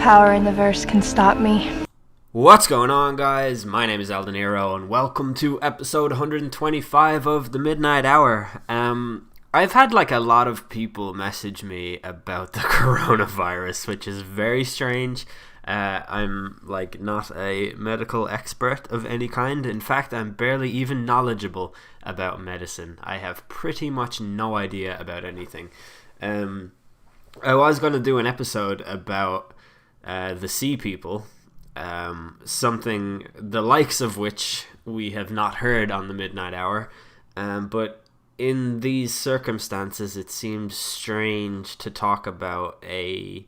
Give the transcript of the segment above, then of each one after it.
power in the verse can stop me. What's going on, guys? My name is Eldeniro, and welcome to episode 125 of The Midnight Hour. I've had a lot of people message me about the coronavirus, which is very strange. I'm not a medical expert of any kind. In fact, I'm barely even knowledgeable about medicine. I have pretty much no idea about anything. I was going to do an episode about the sea people, something the likes of which we have not heard on the Midnight Hour, but in these circumstances it seems strange to talk about an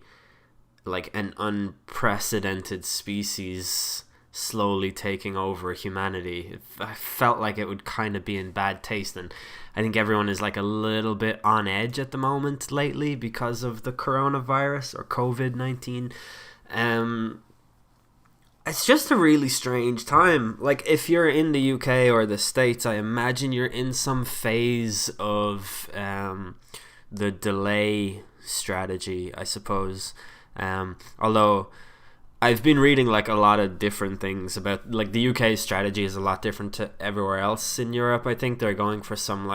unprecedented species slowly taking over humanity. I felt like it would kind of be in bad taste, and I think everyone is a little bit on edge at the moment lately because of the coronavirus or COVID-19. It's just a really strange time. If you're in the UK or the States, I imagine you're in some phase of the delay strategy, I suppose. Although I've been reading a lot of different things about the UK's strategy is a lot different to everywhere else in Europe. I think they're going for some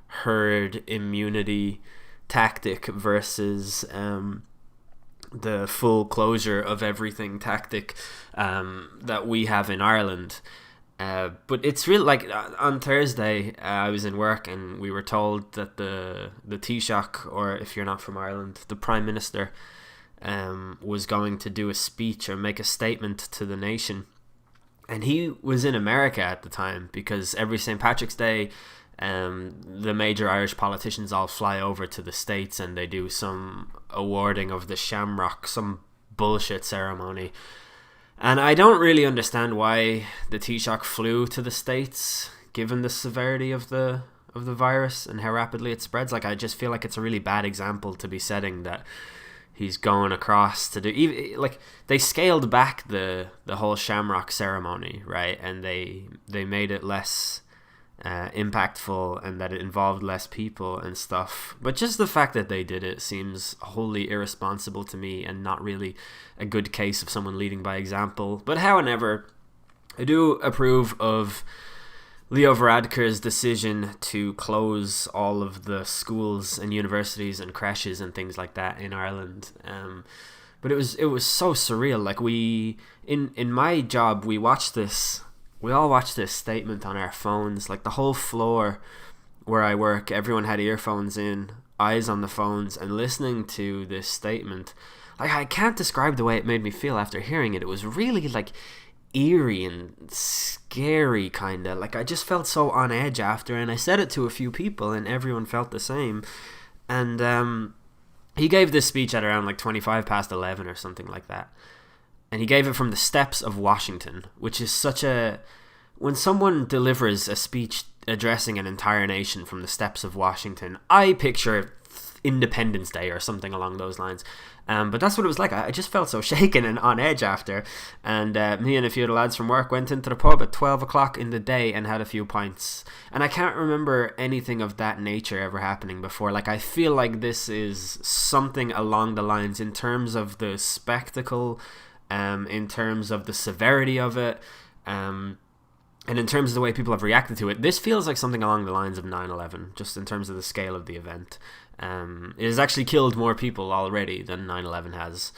herd immunity tactic versus the full closure of everything tactic that we have in Ireland. But it's really on Thursday I was in work and we were told that the Taoiseach, or if you're not from Ireland, the Prime Minister, was going to do a speech or make a statement to the nation. And he was in America at the time because every St. Patrick's Day the major Irish politicians all fly over to the States and they do some awarding of the Shamrock, some bullshit ceremony. And I don't really understand why the Taoiseach flew to the States, given the severity of the virus and how rapidly it spreads. I just feel like it's a really bad example to be setting, that he's going across to do. They scaled back the whole Shamrock ceremony, right? And they made it less impactful and that it involved less people and stuff. But just the fact that they did it seems wholly irresponsible to me and not really a good case of someone leading by example. But however, I do approve of Leo Varadkar's decision to close all of the schools and universities and creches and things like that in Ireland. But it was so surreal. We in my job we all watched this statement on our phones. The whole floor where I work, everyone had earphones in, eyes on the phones, and listening to this statement. I can't describe the way it made me feel after hearing it. It was really eerie and scary, kind of. I just felt so on edge after, and I said it to a few people and everyone felt the same. And he gave this speech at around 25 past 11 or something like that. And he gave it from the steps of Washington, which is such a... When someone delivers a speech addressing an entire nation from the steps of Washington, I picture Independence Day or something along those lines. But that's what it was like. I just felt so shaken and on edge after. And me and a few of the lads from work went into the pub at 12 o'clock in the day and had a few pints. And I can't remember anything of that nature ever happening before. I feel like this is something along the lines in terms of the spectacle, in terms of the severity of it, and in terms of the way people have reacted to it. This feels like something along the lines of 9/11, just in terms of the scale of the event. It has actually killed more people already than 9/11 has.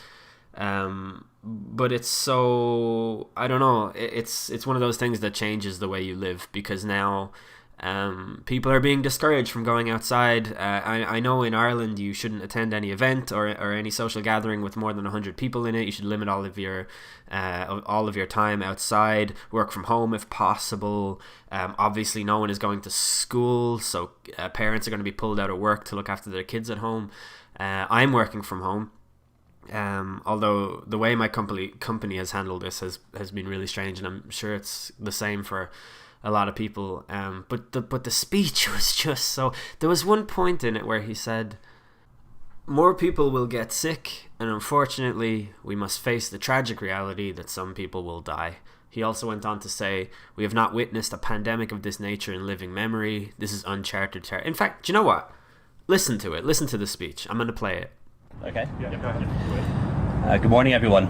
But it's so... I don't know. It's one of those things that changes the way you live, because now people are being discouraged from going outside. I know in Ireland you shouldn't attend any event or any social gathering with more than 100 people in it. You should limit all of your time outside, work from home if possible. Obviously no one is going to school, so parents are going to be pulled out of work to look after their kids at home. I'm working from home. Although the way my company has handled this has been really strange, and I'm sure it's the same for a lot of people. But the speech was just so... There was one point in it where he said, more people will get sick, and unfortunately we must face the tragic reality that some people will die. He also went on to say, we have not witnessed a pandemic of this nature in living memory. This is uncharted territory. In fact, do you know what? Listen to it. Listen to the speech. I'm going to play it. Okay. Yeah, go ahead. Good morning, everyone.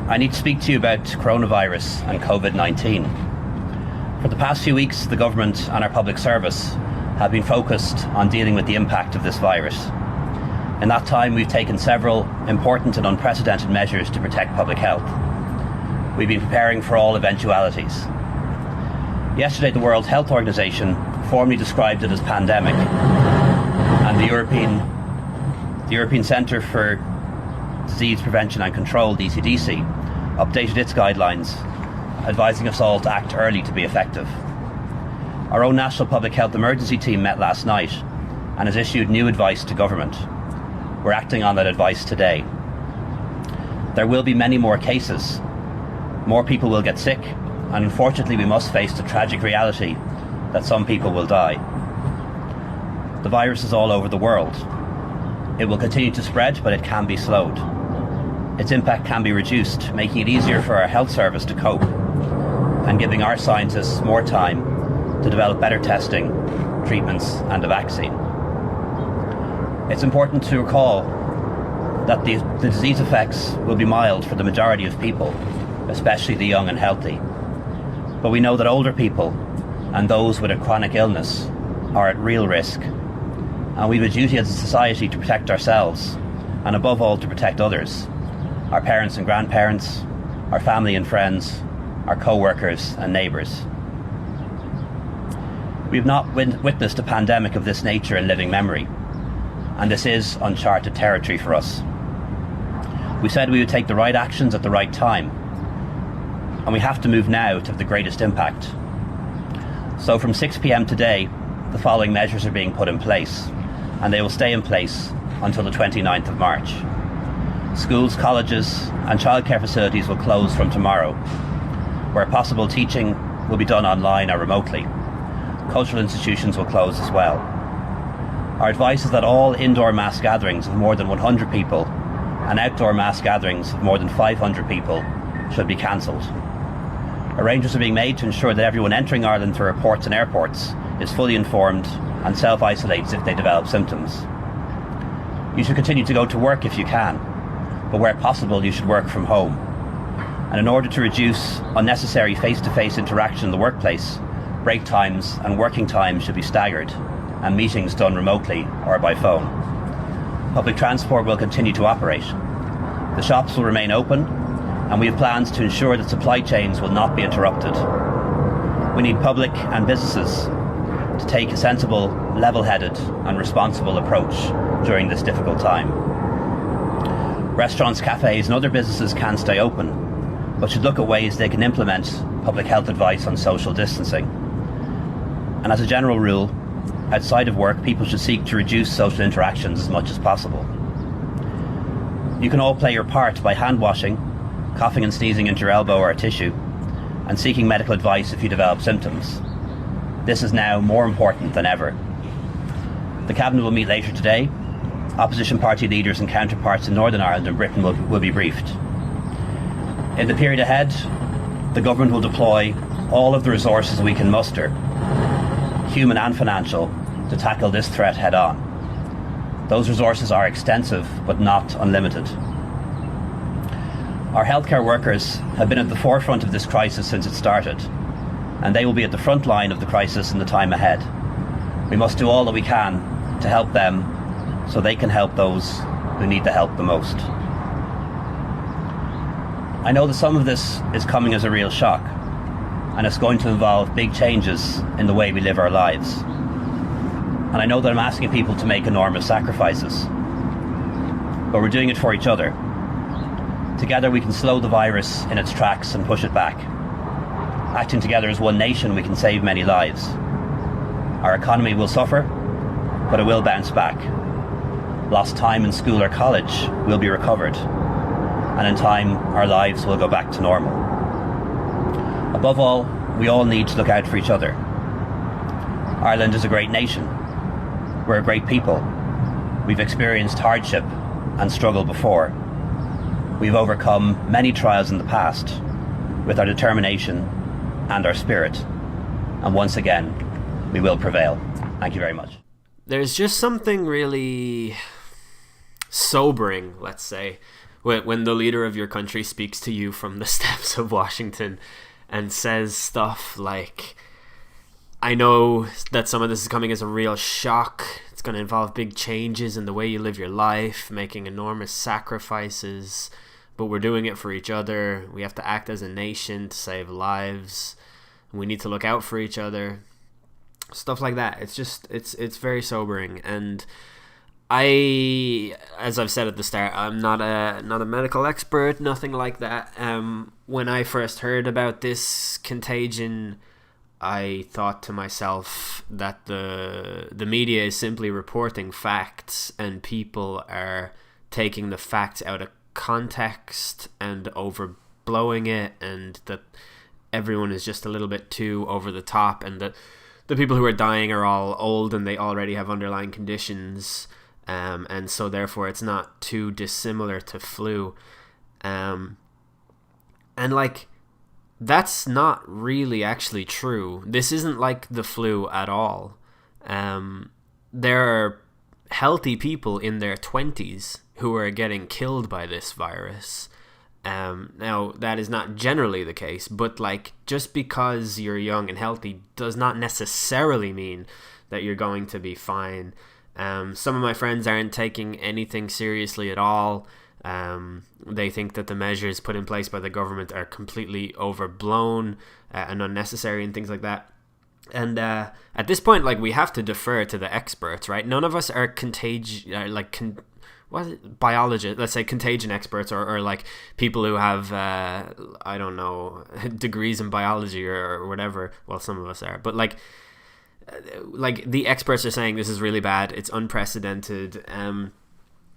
I need to speak to you about coronavirus and COVID-19. For the past few weeks, the government and our public service have been focused on dealing with the impact of this virus. In that time, we've taken several important and unprecedented measures to protect public health. We've been preparing for all eventualities. Yesterday, the World Health Organization formally described it as pandemic, and the European Centre for Disease Prevention and Control, the ECDC, updated its guidelines, advising us all to act early to be effective. Our own National Public Health Emergency Team met last night and has issued new advice to government. We're acting on that advice today. There will be many more cases. More people will get sick, and unfortunately we must face the tragic reality that some people will die. The virus is all over the world. It will continue to spread, but it can be slowed. Its impact can be reduced, making it easier for our health service to cope and giving our scientists more time to develop better testing, treatments and a vaccine. It's important to recall that the disease effects will be mild for the majority of people, especially the young and healthy. But we know that older people and those with a chronic illness are at real risk, and we have a duty as a society to protect ourselves and above all to protect others, our parents and grandparents, our family and friends, our co-workers and neighbours. We have not witnessed a pandemic of this nature in living memory, and this is uncharted territory for us. We said we would take the right actions at the right time, and we have to move now to have the greatest impact. So from 6 p.m. today, the following measures are being put in place, and they will stay in place until the 29th of March. Schools, colleges and childcare facilities will close from tomorrow. Where possible, teaching will be done online or remotely. Cultural institutions will close as well. Our advice is that all indoor mass gatherings of more than 100 people and outdoor mass gatherings of more than 500 people should be cancelled. Arrangements are being made to ensure that everyone entering Ireland through ports and airports is fully informed and self-isolates if they develop symptoms. You should continue to go to work if you can, but where possible you should work from home. And in order to reduce unnecessary face-to-face interaction in the workplace, break times and working times should be staggered and meetings done remotely or by phone. Public transport will continue to operate. The shops will remain open, and we have plans to ensure that supply chains will not be interrupted. We need public and businesses to take a sensible, level-headed and responsible approach during this difficult time. Restaurants, cafes and other businesses can stay open, but should look at ways they can implement public health advice on social distancing. And as a general rule, outside of work, people should seek to reduce social interactions as much as possible. You can all play your part by hand washing, coughing and sneezing into your elbow or a tissue, and seeking medical advice if you develop symptoms. This is now more important than ever. The Cabinet will meet later today. Opposition party leaders and counterparts in Northern Ireland and Britain will be briefed. In the period ahead, the government will deploy all of the resources we can muster, human and financial, to tackle this threat head on. Those resources are extensive but not unlimited. Our healthcare workers have been at the forefront of this crisis since it started, and they will be at the front line of the crisis in the time ahead. We must do all that we can to help them so they can help those who need the help the most. I know that some of this is coming as a real shock, and it's going to involve big changes in the way we live our lives. And I know that I'm asking people to make enormous sacrifices, but we're doing it for each other. Together we can slow the virus in its tracks and push it back. Acting together as one nation, we can save many lives. Our economy will suffer, but it will bounce back. Lost time in school or college will be recovered, and in time our lives will go back to normal. Above all, we all need to look out for each other. Ireland is a great nation. We're a great people. We've experienced hardship and struggle before. We've overcome many trials in the past with our determination and our spirit. And once again, we will prevail. Thank you very much. There's just something really sobering, let's say, when the leader of your country speaks to you from the steps of Washington and says stuff like, I know that some of this is coming as a real shock. It's going to involve big changes in the way you live your life, making enormous sacrifices, but we're doing it for each other. We have to act as a nation to save lives. We need to look out for each other. Stuff like that. It's very sobering. And as I've said at the start, I'm not a medical expert, nothing like that. When I first heard about this contagion, I thought to myself that the media is simply reporting facts, and people are taking the facts out of context and overblowing it, and that everyone is just a little bit too over the top, and that the people who are dying are all old and they already have underlying conditions, and so therefore it's not too dissimilar to flu, and like, that's not really actually true. This isn't like the flu at all. There are healthy people in their 20s who are getting killed by this virus. Now, that is not generally the case, but like, just because you're young and healthy does not necessarily mean that you're going to be fine. Some of my friends aren't taking anything seriously at all. They think that the measures put in place by the government are completely overblown and unnecessary and things like that. And at this point, like, we have to defer to the experts, right? None of us are biologists, let's say contagion experts, or like people who have I don't know, degrees in biology or whatever. Well, some of us are, but like the experts are saying this is really bad, it's unprecedented.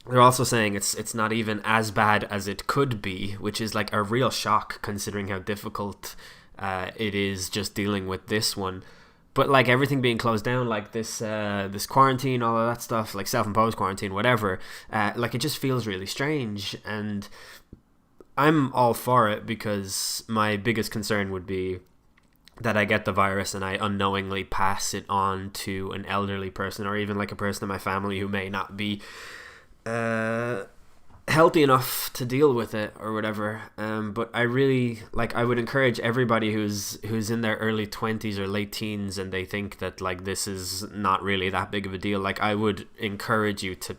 They're also saying it's not even as bad as it could be, which is like a real shock considering how difficult it is just dealing with this one. But like, everything being closed down, like this quarantine, all of that stuff, like self-imposed quarantine, whatever, like, it just feels really strange. And I'm all for it, because my biggest concern would be that I get the virus and I unknowingly pass it on to an elderly person, or even like a person in my family who may not be healthy enough to deal with it or whatever. But I really, like, I would encourage everybody who's in their early 20s or late teens and they think that like this is not really that big of a deal, like, I would encourage you to,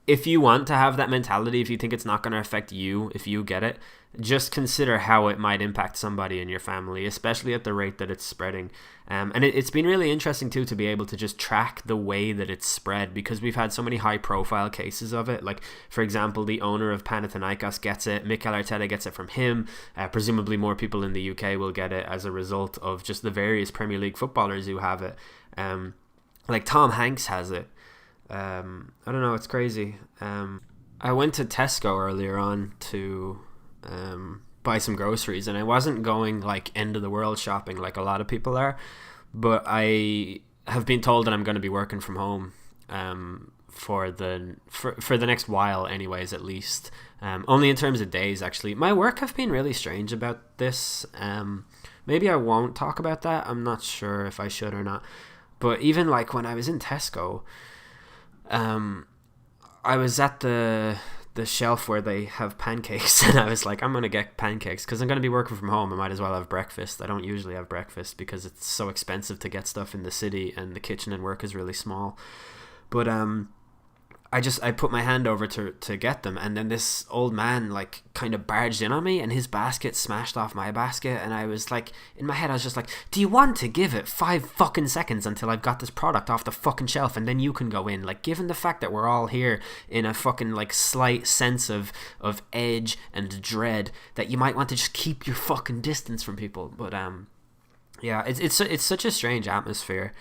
if you want to have that mentality, if you think it's not going to affect you if you get it, just consider how it might impact somebody in your family, especially at the rate that it's spreading. And it's been really interesting too to be able to just track the way that it's spread, because we've had so many high profile cases of it. Like, for example, the owner of Panathinaikos gets it, Mikel Arteta gets it from him, presumably more people in the UK will get it as a result of just the various Premier League footballers who have it. Like, Tom Hanks has it. I don't know, it's crazy. I went to Tesco earlier on to buy some groceries, and I wasn't going like end of the world shopping like a lot of people are, but I have been told that I'm going to be working from home for the next while anyways, at least, only in terms of days. Actually, my work have been really strange about this. Maybe I won't talk about that, I'm not sure if I should or not, but even like when I was in Tesco, I was at the shelf where they have pancakes, and I was like, I'm gonna get pancakes because I'm gonna be working from home. I might as well have breakfast. I don't usually have breakfast because it's so expensive to get stuff in the city, and the kitchen and work is really small. But I put my hand over to get them, and then this old man like kind of barged in on me, and his basket smashed off my basket, and I was like, in my head I was just like, do you want to give it 5 fucking seconds until I've got this product off the fucking shelf and then you can go in? Like, given the fact that we're all here in a fucking like slight sense of edge and dread, that you might want to just keep your fucking distance from people. But yeah, it's such a strange atmosphere.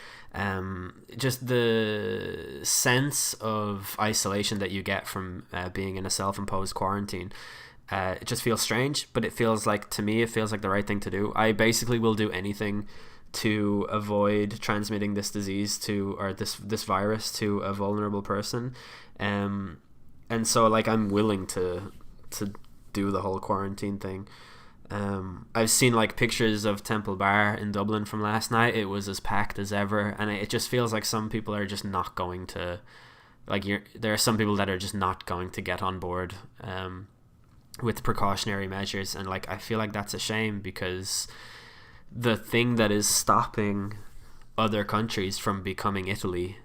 Just the sense of isolation that you get from being in a self-imposed quarantine, it just feels strange, but it feels like, to me, it feels like the right thing to do. I basically will do anything to avoid transmitting this disease or this virus to a vulnerable person, and so like I'm willing to do the whole quarantine thing. I've seen like pictures of Temple Bar in Dublin from last night. It was as packed as ever, and it just feels like some people are just not going to, like, there are some people that are just not going to get on board. with precautionary measures, and like I feel like that's a shame, because the thing that is stopping other countries from becoming Italy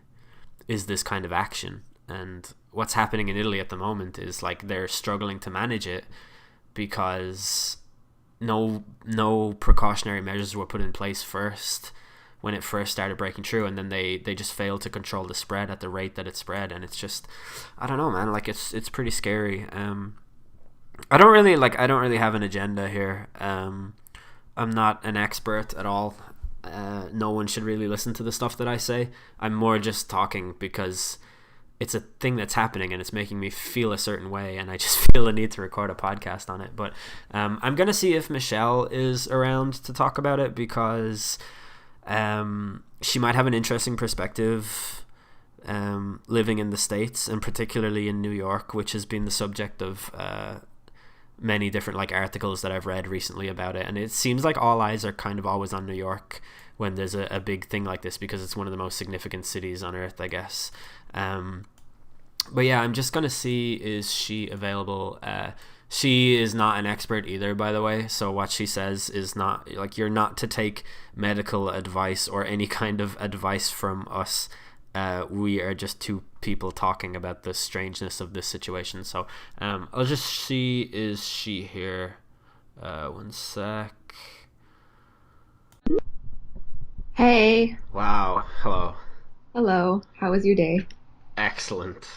is this kind of action. And what's happening in Italy at the moment is like they're struggling to manage it because no precautionary measures were put in place first when it first started breaking through, and then they just failed to control the spread at the rate that it spread. And it's just, I don't know, man, like it's pretty scary. I don't really have an agenda here. I'm not an expert at all. No one should really listen to the stuff that I say. I'm more just talking because it's a thing that's happening and it's making me feel a certain way, and I just feel the need to record a podcast on it. But I'm gonna see if Michelle is around to talk about it, because she might have an interesting perspective living in the States, and particularly in New York, which has been the subject of many different like articles that I've read recently about it. And it seems like all eyes are kind of always on New York when there's a big thing like this, because it's one of the most significant cities on earth, I guess. But yeah, I'm just gonna see, is she available? She is not an expert either, by the way, so what she says is not, like, you're not to take medical advice or any kind of advice from us. We are just two people talking about the strangeness of this situation. So I'll just see, is she here? One sec. Hey. Wow. Hello. Hello. How was your day? Excellent.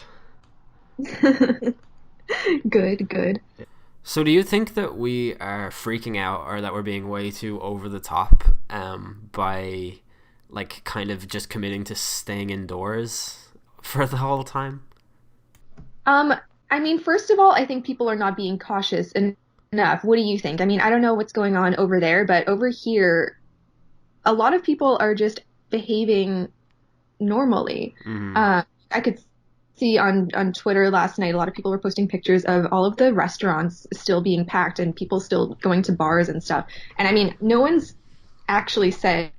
Good. So do you think that we are freaking out, or that we're being way too over the top by like kind of just committing to staying indoors for the whole time? I mean, first of all, I think people are not being cautious enough. What do you think? I mean, I don't know what's going on over there, but over here, a lot of people are just behaving normally. Mm-hmm. I could see on Twitter last night, a lot of people were posting pictures of all of the restaurants still being packed and people still going to bars and stuff. And I mean, no one's actually said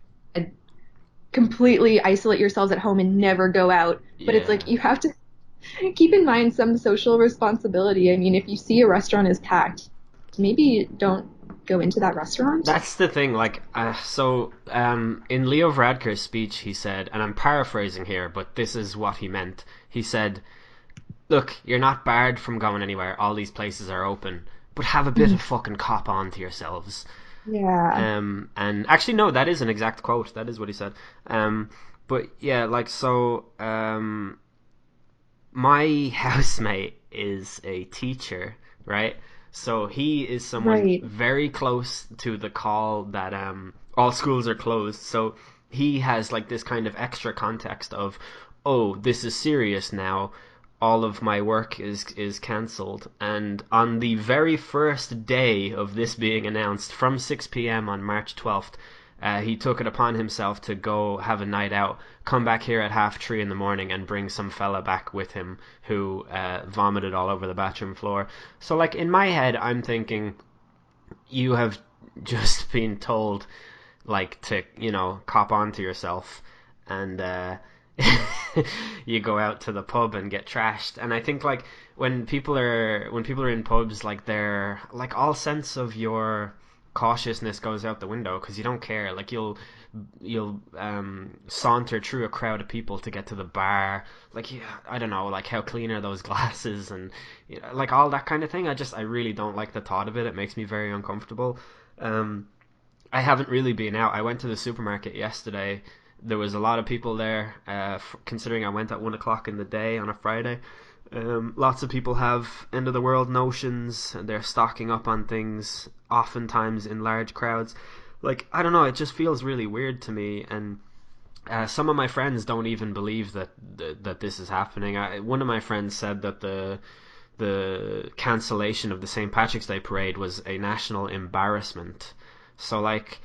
completely isolate yourselves at home and never go out. But it's Yeah. like you have to keep in mind some social responsibility. I mean, if you see a restaurant is packed, maybe don't go into that restaurant. That's the thing, like, in Leo Varadkar's speech, he said, and I'm paraphrasing here, but this is what he meant. He said, look, you're not barred from going anywhere, all these places are open, but have a bit of fucking cop on to yourselves. Yeah. And actually, no, that is an exact quote, that is what he said. But yeah, like, so, my housemate is a teacher, right? So he is someone Right. very close to the call that all schools are closed. So he has like this kind of extra context of, oh, this is serious now. All of my work is cancelled. And on the very first day of this being announced, from 6 p.m. on March 12th, he took it upon himself to go have a night out, come back here at 3:30 in the morning, and bring some fella back with him who vomited all over the bathroom floor. So, like, in my head, I'm thinking, you have just been told, like, to, cop on to yourself, and you go out to the pub and get trashed. And I think, like, when people are in pubs, like, they're like, all sense of your cautiousness goes out the window, because you don't care. Like, you'll saunter through a crowd of people to get to the bar. Like, yeah, I don't know, like, how clean are those glasses, and like all that kind of thing. I really don't like the thought of it. It makes me very uncomfortable. I haven't really been out. I went to the supermarket yesterday. There was a lot of people there, considering I went at 1 o'clock in the day on a Friday. Lots of people have end of the world notions, and they're stocking up on things, oftentimes in large crowds. Like, I don't know, it just feels really weird to me. And some of my friends don't even believe that this is happening. One of my friends said that the cancellation of the St. Patrick's Day parade was a national embarrassment. So, like,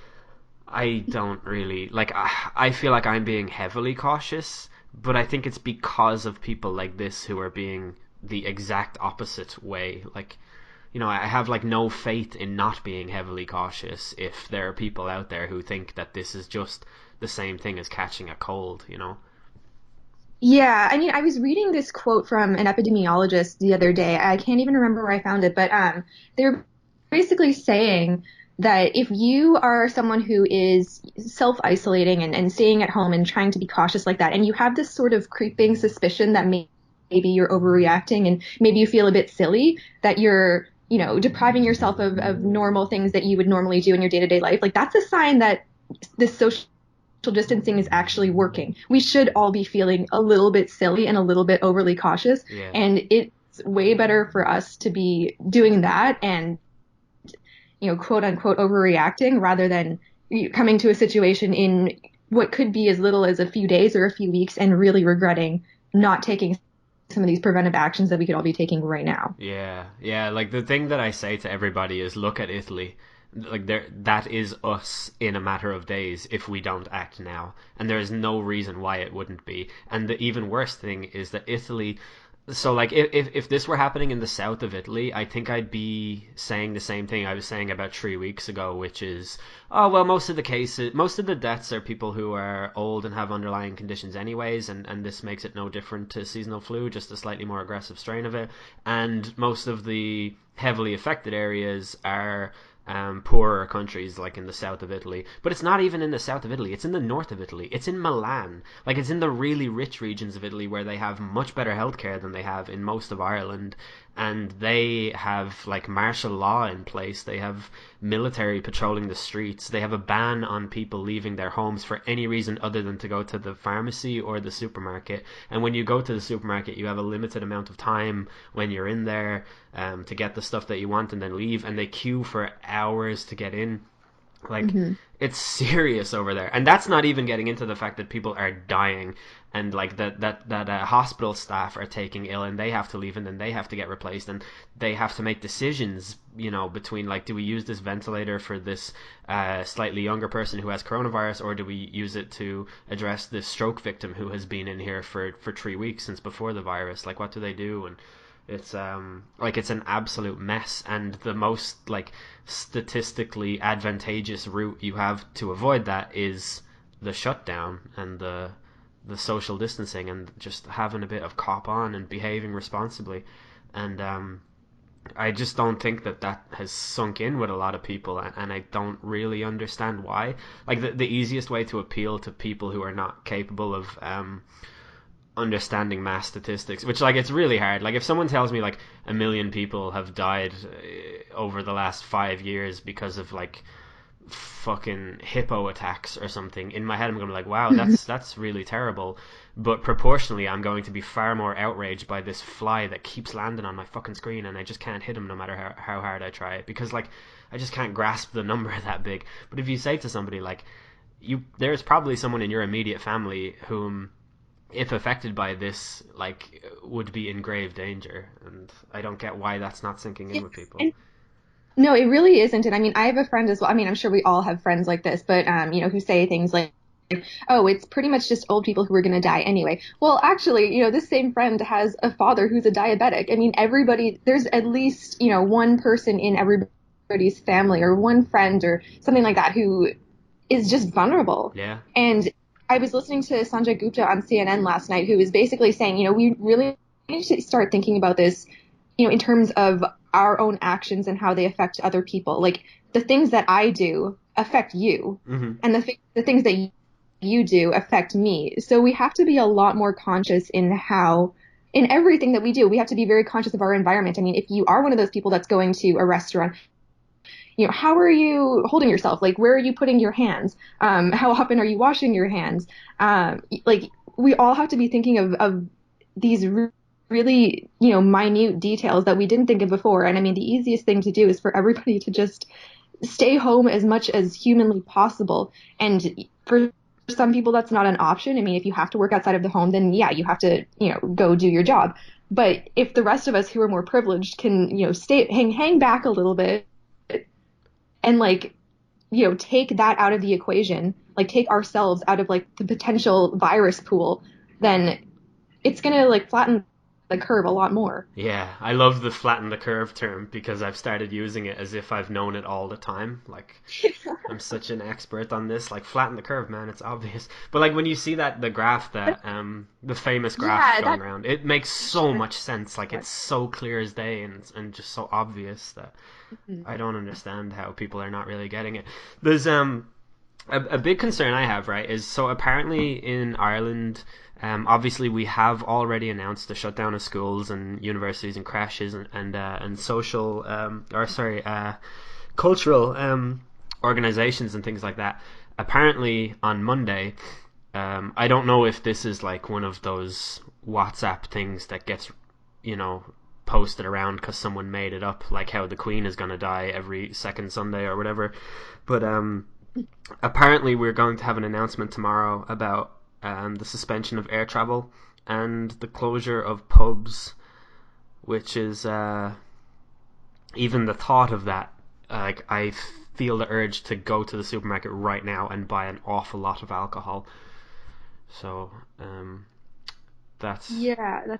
I don't really, like, I feel like I'm being heavily cautious, but I think it's because of people like this who are being the exact opposite way. Like, I have, like, no faith in not being heavily cautious if there are people out there who think that this is just the same thing as catching a cold. Yeah, I mean, I was reading this quote from an epidemiologist the other day. I can't even remember where I found it, but they're basically saying that if you are someone who is self-isolating and staying at home and trying to be cautious like that, and you have this sort of creeping suspicion that maybe you're overreacting and maybe you feel a bit silly, that you're, depriving yourself of normal things that you would normally do in your day-to-day life, like that's a sign that this social distancing is actually working. We should all be feeling a little bit silly and a little bit overly cautious. Yeah. And it's way better for us to be doing that and, quote unquote, overreacting rather than coming to a situation in what could be as little as a few days or a few weeks and really regretting not taking some of these preventive actions that we could all be taking right now. Yeah, yeah. Like the thing that I say to everybody is, look at Italy. Like there, that is us in a matter of days if we don't act now, and there is no reason why it wouldn't be. And the even worse thing is that Italy. So like if this were happening in the south of Italy, I think I'd be saying the same thing I was saying about 3 weeks ago, which is, oh well, most of the deaths are people who are old and have underlying conditions anyways, and this makes it no different to seasonal flu, just a slightly more aggressive strain of it. And most of the heavily affected areas are poorer countries like in the south of Italy. But it's not even in the south of Italy. It's in the north of Italy. It's in Milan. Like it's in the really rich regions of Italy where they have much better healthcare than they have in most of Ireland. And they have like martial law in place. They have military patrolling the streets. They have a ban on people leaving their homes for any reason other than to go to the pharmacy or the supermarket. And when you go to the supermarket, you have a limited amount of time when you're in there to get the stuff that you want and then leave. And they queue for hours to get in. Like Mm-hmm. it's serious over there, and that's not even getting into the fact that people are dying, and like that hospital staff are taking ill, and they have to leave, and then they have to get replaced, and they have to make decisions, between like, do we use this ventilator for this slightly younger person who has coronavirus, or do we use it to address this stroke victim who has been in here for 3 weeks since before the virus? Like, what do they do? And it's like it's an absolute mess, and the most like statistically advantageous route you have to avoid that is the shutdown and the social distancing and just having a bit of cop on and behaving responsibly. And I just don't think that has sunk in with a lot of people, and I don't really understand why. Like the easiest way to appeal to people who are not capable of understanding mass statistics, which like it's really hard. Like if someone tells me like 1 million people have died over the last 5 years because of like fucking hippo attacks or something, in my head I'm going to be like, wow, that's really terrible. But proportionally, I'm going to be far more outraged by this fly that keeps landing on my fucking screen, and I just can't hit him no matter how hard I try, because like I just can't grasp the number that big. But if you say to somebody like, there's probably someone in your immediate family whom, if affected by this, like would be in grave danger, and I don't get why that's not sinking in with people. And no, it really isn't. And I mean, I have a friend as well. I mean, I'm sure we all have friends like this, but who say things like, "Oh, it's pretty much just old people who are going to die anyway." Well, actually, this same friend has a father who's a diabetic. I mean, there's at least, one person in everybody's family or one friend or something like that who is just vulnerable. Yeah. And I was listening to Sanjay Gupta on CNN last night, who was basically saying, we really need to start thinking about this, in terms of our own actions and how they affect other people. Like the things that I do affect you, Mm-hmm. and the things that you do affect me. So we have to be a lot more conscious in everything that we do. We have to be very conscious of our environment. I mean, if you are one of those people that's going to a restaurant, how are you holding yourself? Like, where are you putting your hands? How often are you washing your hands? Like, we all have to be thinking of these really, minute details that we didn't think of before. And I mean, the easiest thing to do is for everybody to just stay home as much as humanly possible. And for some people, that's not an option. I mean, if you have to work outside of the home, then yeah, you have to, go do your job. But if the rest of us who are more privileged can, hang back a little bit and like, take that out of the equation, like take ourselves out of like the potential virus pool, then it's going to like flatten the curve a lot more. Yeah, I love the flatten the curve term because I've started using it as if I've known it all the time. Like I'm such an expert on this. Like flatten the curve, man. It's obvious. But like when you see that the graph that the famous graph Yeah, going that's around, it makes so sure. much sense. Like it's so clear as day and just so obvious that I don't understand how people are not really getting it. There's a big concern I have, right, is so apparently in Ireland, obviously we have already announced the shutdown of schools and universities and crashes and social or sorry cultural organizations and things like that. Apparently on Monday, I don't know if this is like one of those WhatsApp things that gets posted around because someone made it up, like how the Queen is going to die every second Sunday or whatever. But apparently we're going to have an announcement tomorrow about the suspension of air travel and the closure of pubs, which is even the thought of that. Like I feel the urge to go to the supermarket right now and buy an awful lot of alcohol. So that's Yeah,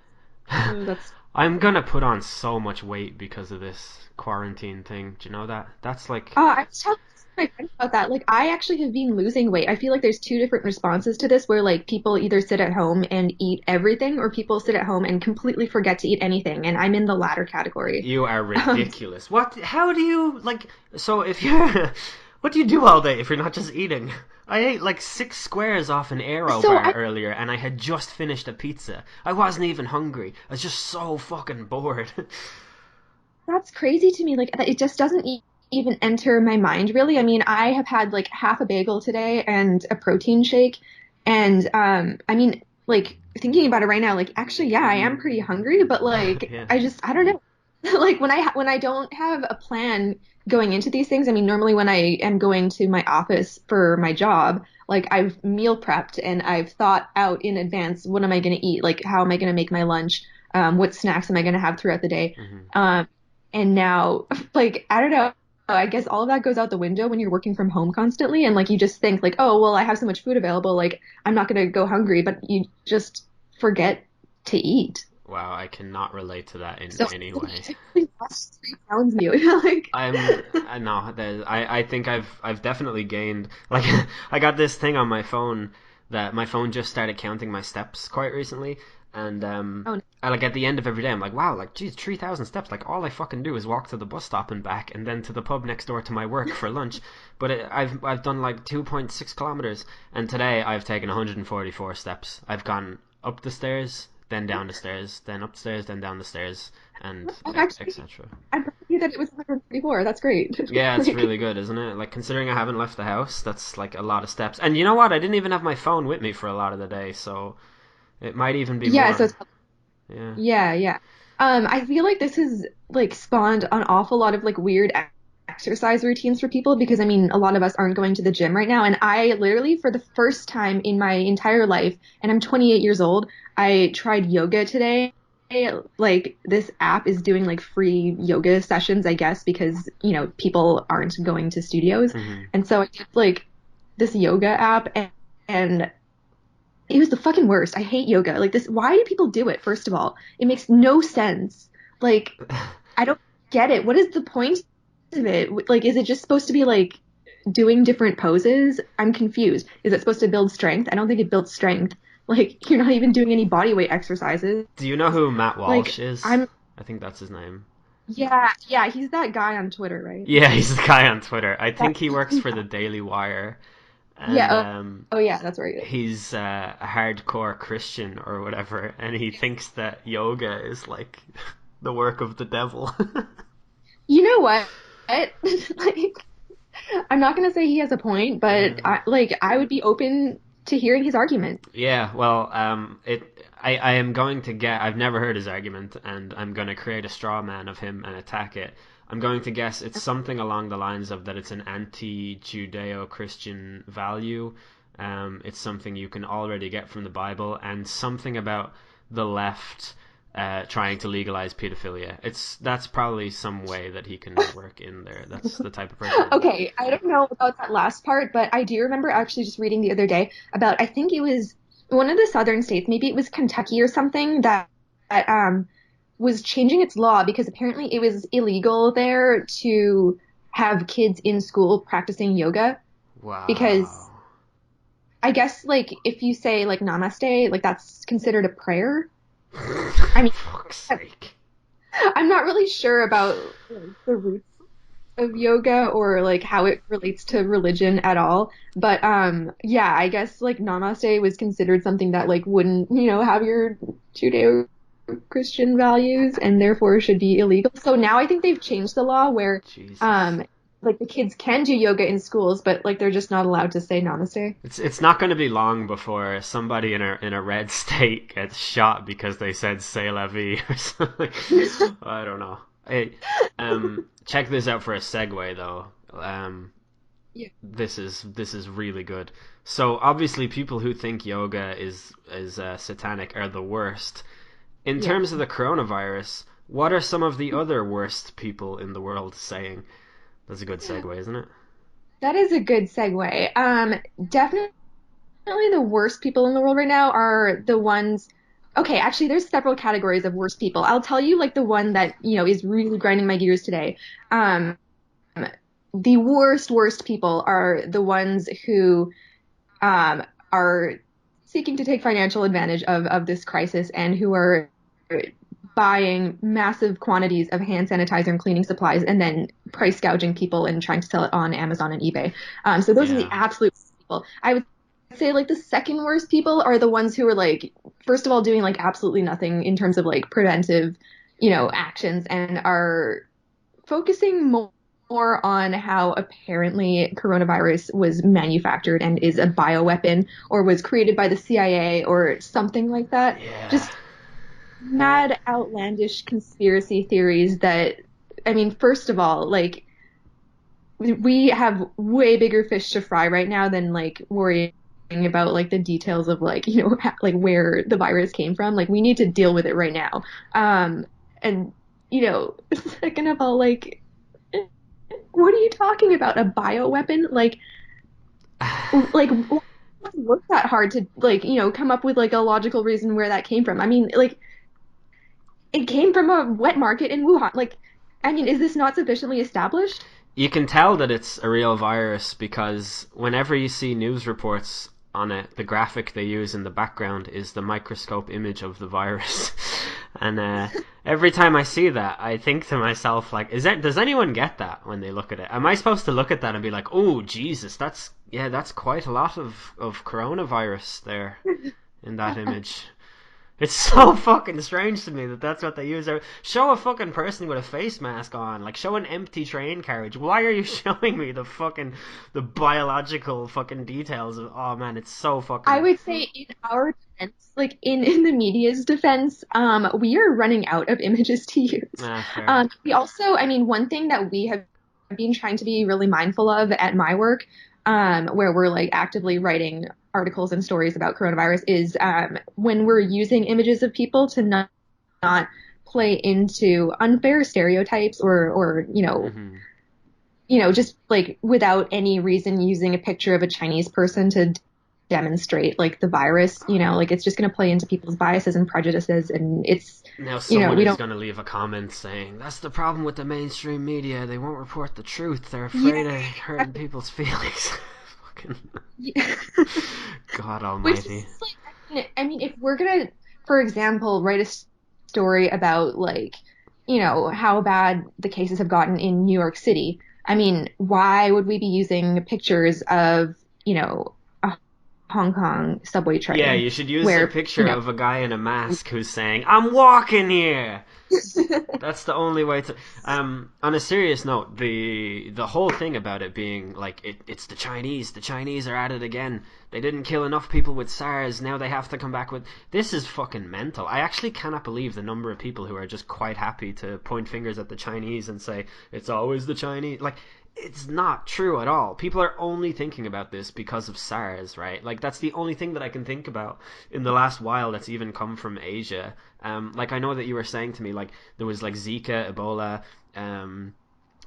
that's I'm gonna put on so much weight because of this quarantine thing. Do you know that? That's like I was talking to my friend about that. Like, I actually have been losing weight. I feel like there's two different responses to this, where like people either sit at home and eat everything, or people sit at home and completely forget to eat anything. And I'm in the latter category. you are Um, ridiculous. What? How do you like? So if you're, what do you do all day if you're not just eating? I ate like 6 squares off an Aero so bar I earlier, and I had just finished a pizza. I wasn't even hungry. I was just so fucking bored. That's crazy to me. Like, it just doesn't even enter my mind, really. I mean, I have had like half a bagel today and a protein shake. And I mean, like thinking about it right now, like actually, yeah, I am pretty hungry, but like Yeah. I don't know. Like when I don't have a plan going into these things, I mean, normally when I am going to my office for my job, like I've meal prepped and I've thought out in advance, what am I going to eat? Like, how am I going to make my lunch? What snacks am I going to have throughout the day? Hmm. Um, and now, like, I don't know. I guess all of that goes out the window when you're working from home constantly. And like, you just think like, oh, well, I have so much food available. Like, I'm not going to go hungry, but you just forget to eat. Wow, I cannot relate to that in So any way. I really lost 3 pounds of you. Like, I know I think I've definitely gained like I got this thing on my phone that my phone just started counting my steps quite recently, and oh, no. I like at the end of every day I'm like, wow, like geez, 3,000 steps, like all I fucking do is walk to the bus stop and back and then to the pub next door to my work for lunch. But I've done like 2.6 kilometers, and today I've taken 144 steps. I've gone up the stairs, then down the stairs, then upstairs, then down the stairs, and I'm actually, etc. I'm happy that it was 134. That's great. Yeah, it's Like, really good, isn't it? Like considering I haven't left the house, that's like a lot of steps. And you know what? I didn't even have my phone with me for a lot of the day, so it might even be yeah, so more. it's Yeah. yeah, yeah. I feel like this has like spawned an awful lot of like weird exercise routines for people because I mean, a lot of us aren't going to the gym right now. And I literally, for the first time in my entire life, and I'm 28 years old, I tried yoga today. Like this app is doing like free yoga sessions, I guess, because people aren't going to studios. Hmm. And so I did like this yoga app and it was the fucking worst. I hate yoga. Like this, why do people do it? First of all, it makes no sense. Like, I don't get it. What is the point of it? Like, is it just supposed to be like doing different poses? I'm confused. Is it supposed to build strength? I don't think it builds strength. Like, you're not even doing any body weight exercises. Do you know who Matt Like, Walsh is? I'm, I think that's his name. yeah, yeah, he's that guy on Twitter, right? Yeah, he's the guy on Twitter. I That, think he works for the Daily Wire, and yeah, oh yeah, that's where he is. he's a hardcore Christian or whatever, and he thinks that yoga is like the work of the devil. You know what? Like, I'm not gonna say he has a point, but Yeah. I would be open to hearing his argument. Yeah, well, I am going to get. I've never heard his argument, and I'm going to create a straw man of him and attack it. I'm going to guess it's something along the lines of that it's an anti-Judeo-Christian value. It's something you can already get from the Bible, and something about the left trying to legalize pedophilia. That's probably some way that he can work in there. That's the type of person. Okay, I don't know about that last part, but I do remember actually just reading the other day about I think it was one of the southern states, maybe it was Kentucky or something, that was changing its law because apparently it was illegal there to have kids in school practicing yoga because Wow. I guess like if you say like namaste, like that's considered a prayer. I mean, Fuck's sake. I'm not really sure about like, the roots of yoga or like how it relates to religion at all. But yeah, I guess like namaste was considered something that like wouldn't, have your Judeo-Christian values and therefore should be illegal. So now I think they've changed the law where Jesus. um like the kids can do yoga in schools, but like they're just not allowed to say namaste. It's not going to be long before somebody in a red state gets shot because they said "c'est la vie" or something. I don't know. Hey, check this out for a segue though. Yeah. This is really good. So obviously, people who think yoga is satanic are the worst. In Yeah. terms of the coronavirus, what are some of the other worst people in the world saying? That's a good segue, isn't it? That is a good segue. Definitely the worst people in the world right now are the ones. Okay, actually, there's several categories of worst people. I'll tell you like the one that, is really grinding my gears today. Um, the worst people are the ones who are seeking to take financial advantage of this crisis and who are buying massive quantities of hand sanitizer and cleaning supplies and then price gouging people and trying to sell it on Amazon and eBay. So those are the Yeah. absolute worst people. I would say like the second worst people are the ones who are like, first of all, doing like absolutely nothing in terms of like preventive, actions and are focusing more on how apparently coronavirus was manufactured and is a bioweapon or was created by the CIA or something like that. Yeah. Just mad, outlandish conspiracy theories that, I mean, first of all, like, we have way bigger fish to fry right now than like worrying about like the details of like, like where the virus came from. Like, we need to deal with it right now. And, second of all, like, what are you talking about? A bioweapon? Like work that hard to like, come up with like a logical reason where that came from. I mean, like it came from a wet market in Wuhan. Like, I mean, is this not sufficiently established? You can tell that it's a real virus because whenever you see news reports on it, the graphic they use in the background is the microscope image of the virus. And every time I see that, I think to myself, like, does anyone get that when they look at it? Am I supposed to look at that and be like, oh, Jesus, that's quite a lot of coronavirus there in that image? It's so fucking strange to me that that's what they use. Show a fucking person with a face mask on, like show an empty train carriage. Why are you showing me the biological fucking details of? Oh man, it's so I fucking. would say in our defense, like in the media's defense, we are running out of images to use. Ah, fair. We also, I mean, one thing that we have been trying to be really mindful of at my work, where we're like actively writing articles and stories about coronavirus, is when we're using images of people to not play into unfair stereotypes or Hmm. just like without any reason using a picture of a Chinese person to demonstrate like the virus, like it's just going to play into people's biases and prejudices. And it's, Now someone we is don't, gonna leave a comment saying that's the problem with the mainstream media. They won't report the truth. They're yeah, afraid of hurting people's feelings. Fucking yeah. God Which Almighty. is like, I mean, if we're going to, for example, write a story about like, how bad the cases have gotten in New York City, I mean, why would we be using pictures of, a Hong Kong subway Yeah, train you should use a where, picture of a guy in a mask who's saying, "I'm walking here." That's the only way to. On a serious note, the whole thing about it being like it's the Chinese. The Chinese are at it again. They didn't kill enough people with SARS. Now they have to come back with. This is fucking mental. I actually cannot believe the number of people who are just quite happy to point fingers at the Chinese and say it's always the Chinese. Like it's not true at all. People are only thinking about this because of SARS, right? Like that's the only thing that I can think about in the last while that's even come from Asia. Like I know that you were saying to me, like there was like Zika, Ebola,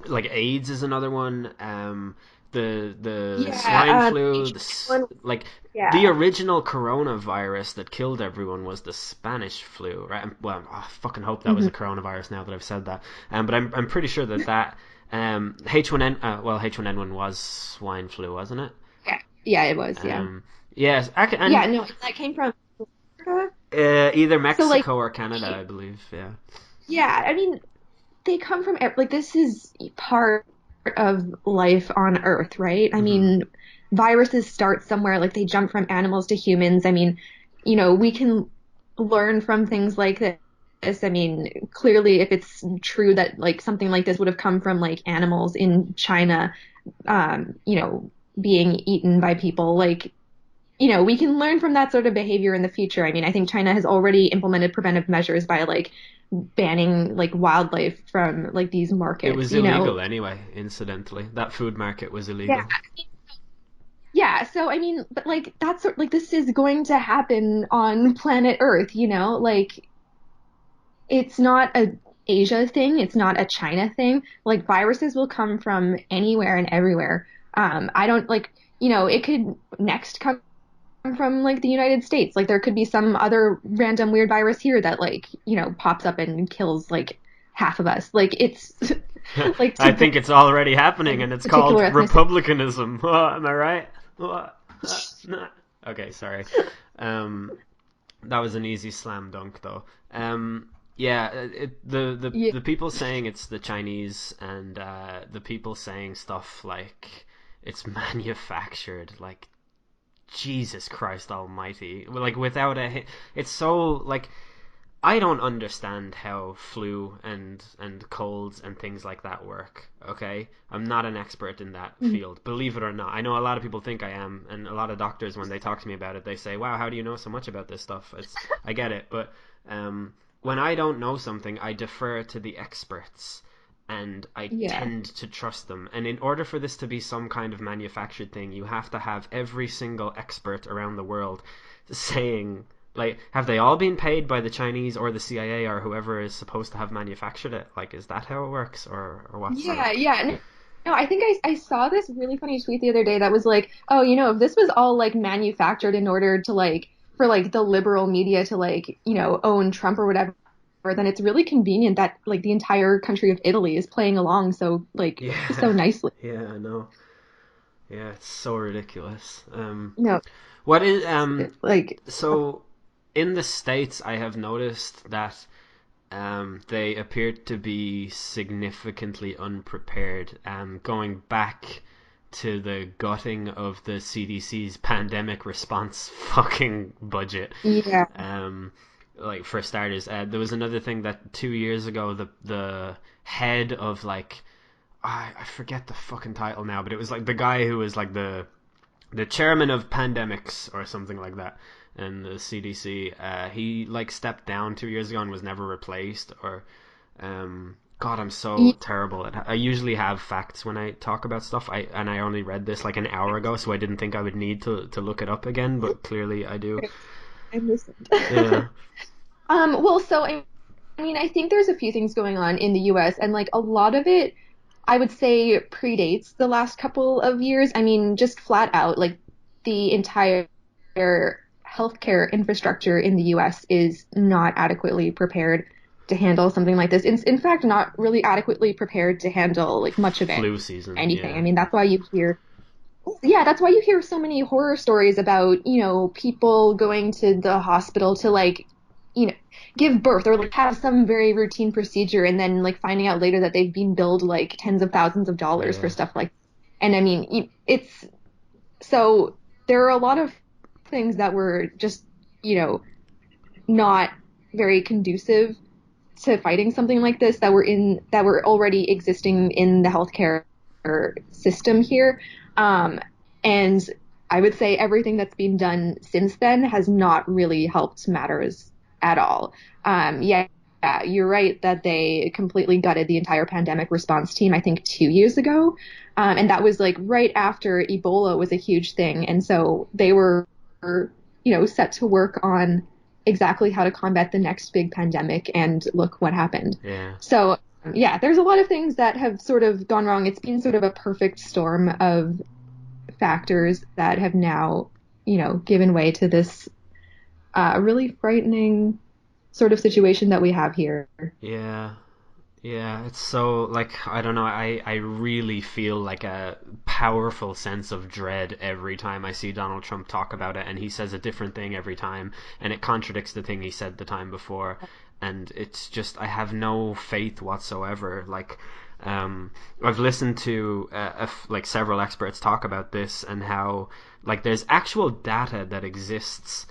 like AIDS is another one. the swine Yeah, flu, H1N1, like the yeah. original coronavirus that killed everyone was the Spanish flu, right? Well, I fucking hope that was Hmm. a coronavirus now that I've said that. But I'm pretty sure that H1N1 was swine flu, wasn't it? Yeah, yeah, it was, yeah. Um, yes, Yeah, and no, that came from Africa. either So like, Mexico or Canada, I believe. Yeah. yeah, I mean, they come from like this is part of life on Earth, right? I Hmm. mean, viruses start somewhere, like they jump from animals to humans. I mean, we can learn from things like this. I mean, clearly, if it's true that like something like this would have come from like animals in China, um, you know, being eaten by people, like we can learn from that sort of behavior in the future. I mean, I think China has already implemented preventive measures by like banning like wildlife from like these It markets, was illegal anyway, incidentally. That food market was Yeah. illegal. Yeah, so I mean, but like that's like this is going to happen on planet Earth, Like it's not a Asia thing, it's not a China thing. Like viruses will come from anywhere and everywhere. I don't like, it could next come from like the United States. Like there could be some other random weird virus here that like, pops up and kills like half of us. Like it's like I to think it's already a happening, and it's called particular ethnicity. republicanism. Am I right? No. Okay, sorry. Um, that was an easy slam dunk, though. Yeah, Yeah. the people saying it's the Chinese, and the people saying stuff like it's manufactured, like Jesus Christ Almighty, like without it's so like I don't understand how flu and colds and things like that work. Okay, I'm not an expert in that Mhm. field, believe it or not. I know a lot of people think I am, and a lot of doctors, when they talk to me about it, they say, "Wow, how do you know so much about this stuff?" I get it, but when I don't know something, I defer to the experts, and I Yeah. tend to trust them. And in order for this to be some kind of manufactured thing, you have to have every single expert around the world saying, like, have they all been paid by the Chinese or the CIA or whoever is supposed to have manufactured it? Like, is that how it works, or what's the? Yeah, yeah. No, I think I saw this really funny tweet the other day that was like, oh, if this was all like manufactured in order to like for like the liberal media to like, own Trump or whatever, then it's really convenient that like the entire country of Italy is playing along so like so Yeah, nicely. yeah, I know. Yeah, it's so ridiculous. No, What is like so in the States, I have noticed that they appear to be significantly unprepared. Going back to the gutting of the CDC's pandemic response fucking budget. yeah. Um, like for starters, there was another thing that 2 years ago the head of like I forget the fucking title now, but it was like the guy who was like the chairman of pandemics or something like that in the CDC. He like stepped down 2 years ago and was never replaced. Or God, I'm so Yeah, terrible at. I usually have facts when I talk about stuff. I only read this like an hour ago, so I didn't think I would need to look it up again, but clearly I do. I listened. Yeah. Well, so I mean, I think there's a few things going on in the US, and like a lot of it, I would say predates the last couple of years. I mean, just flat out, like the entire healthcare infrastructure in the US is not adequately prepared to handle something like this. In fact, not really adequately prepared to handle like much of Flu season. anything. I Yeah. mean, that's why you hear so many horror stories about, people going to the hospital to like, you know, give birth or like have some very routine procedure and then like finding out later that they've been billed like tens of thousands of dollars for Yeah. stuff like, and I mean, it's so there are a lot of things that were just, you know, not very conducive to fighting something like this that were already existing in the healthcare system here. Um, and I would say everything that's been done since then has not really helped matters at all. Yeah, yeah, you're right that they completely gutted the entire pandemic response team, I think 2 years ago. And that was like right after Ebola was a huge thing. And so they were, set to work on exactly how to combat the next big pandemic. And look what happened. Yeah. So yeah, there's a lot of things that have sort of gone wrong. It's been sort of a perfect storm of factors that have now, given way to this really frightening sort of situation that we have here. Yeah. Yeah, it's so like I don't know, I really feel like a powerful sense of dread every time I see Donald Trump talk about it, and he says a different thing every time, and it contradicts the thing he said the time before, and it's just I have no faith whatsoever. Like I've listened to like several experts talk about this and how like there's actual data that exists